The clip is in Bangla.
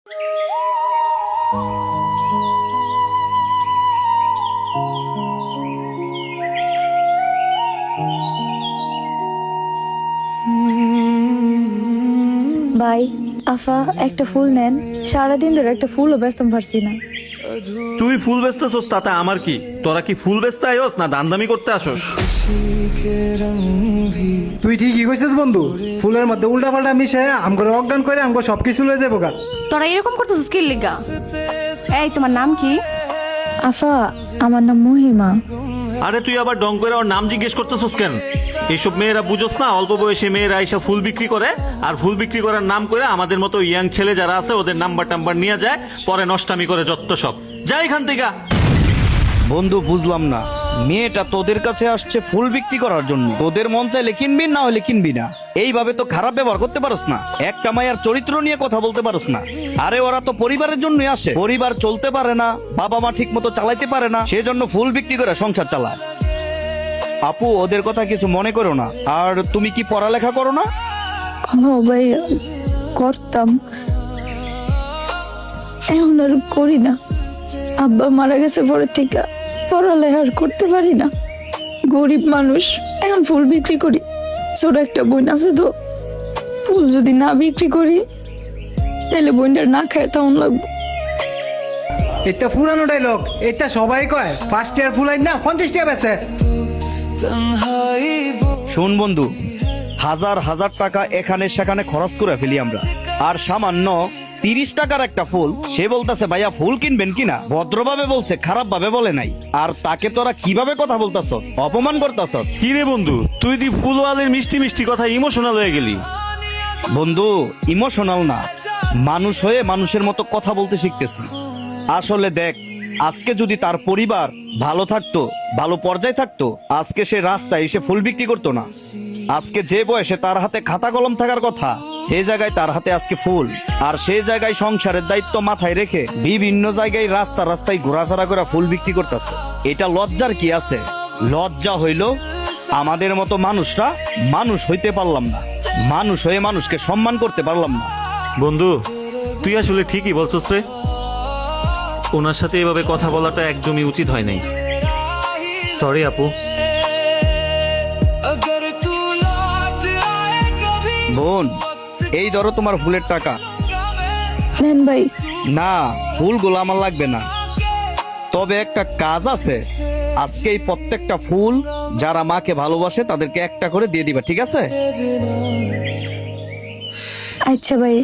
ভাই আফা একটা ফুল নেন, সারাদিন ধরে একটা ফুলও ব্যস্ত পারছি না। তুই ফুল বেচতেছস তাতে আমার কি? তোরা কি ফুল বেচতে আইস না দামদামি করতে আসস? তুই ঠিকই কইছিস বন্ধু, ফুলের মধ্যে উল্টা পাল্টা মিশে আমগরে অজ্ঞান করে আমগো সবকিছু লয়ে যাবো গা। তোরা এরকম করতেছিস কি লিগা? এই তোমার নাম কি? আফা আমার নাম মহিমা। আরে তুই আবার ডং করে ওর নাম জিজ্ঞেস করতেছস কেন? এইসব মেয়েরা বুঝোস না, অল্প বয়সী মেয়েরা এসব ফুল বিক্রি করে, আর ফুল বিক্রি করার নাম করে আমাদের মতো ইয়াং ছেলে যারা আছে ওদের নাম্বার টাম্বার নিয়ে যায়, পরে নষ্টামি করে যত সব। যাই এখান থেকে। বন্ধু বুঝলাম না, মেয়েটা তোদের কাছে আসছে ফুল বিক্রি করার জন্য, তোদের মন চাইলে কিনবি না হলে কিনবি না, এইভাবে তো খারাপ ব্যবহার করতে পারস না। একটা মায়ের চরিত্র নিয়ে কথা বলতে পারস না। আরে ওরা তো পরিবারের জন্যই আসে, পরিবার চলতে পারে না, বাবা মা ঠিক মতো চালাইতে পারে না, সেজন্য ফুল বিক্রি করে সংসার চালায়। আপু ওদের কথা কিছু মনে করো না। আর তুমি কি পড়ালেখা করো না? ও ভাই করতাম, এখন আর করি না। আব্বা মারা গেছে পরে থেকে পড়ালেখা আর করতে পারি না। গরিব মানুষ, এখন ফুল বিক্রি করি। ছোট একটা বোন আছে তো, ফুল যদি না বিক্রি করি তাহলে বোনটার না খায় তখন লাগবো। এটা পুরানো ডায়লগ, এটা সবাই কয়। ফার্স্ট ইয়ার ফুল আইন না 50 টাকা বেচে। শোন বন্ধু, হাজার হাজার টাকা এখানে সেখানে খরচ করে ফেলি আমরা, আর সামান্য 30 টাকার একটা ফুল সে বলতেছে ভাইয়া ফুল কিনবেন কিনা, ভদ্রভাবে বলছে, খারাপ ভাবে বলে নাই। আর তাকে তোরা কিভাবে কথা বলতাছ, অপমান করতাছ? কি রে বন্ধু, তুই দি ফুলওয়ালের মিষ্টি মিষ্টি কথা ইমোশনাল হয়ে গেলি। বন্ধু ইমোশনাল না, মানুষ হয়ে মানুষের মতো কথা বলতে শিখতেছি। আসলে দেখ, আজকে যদি তার পরিবার ভালো থাকতো, ভালো পর্যায়ে থাকতো, আজকে সে রাস্তায় এসে ফুল বিক্রি করতো না। আজকে যে বয়সে তার হাতে খাতা কলম থাকার কথা, সে জায়গায় তার হাতে আজকে ফুল। আর সেই জায়গায় সংসারের দায়িত্ব মাথায় রেখে বিভিন্ন জায়গায় রাস্তায় ঘোরাফেরা করে ফুল বিক্রি করতেছে। এটা লজ্জার কি আছে? লজ্জা হইল আমাদের মতো মানুষরা মানুষ হইতে পারলাম না, মানুষ হয়ে মানুষকে সম্মান করতে পারলাম না। বন্ধু তুই আসলে ঠিকই বলছস রে, ওনার সাথে এভাবে কথা বলাটা একদমই উচিত হয় নাই। সরি আপু। বোন, এই ধরো তোমার ফুলের টাকা। নেন ভাই। না, ফুলগুলো আমার লাগবে না, তবে একটা কাজ আছে। আজকে এই প্রত্যেকটা ফুল যারা মাকে ভালোবাসে তাদেরকে একটা করে দিয়ে দিবা, ঠিক আছে? আচ্ছা ভাই।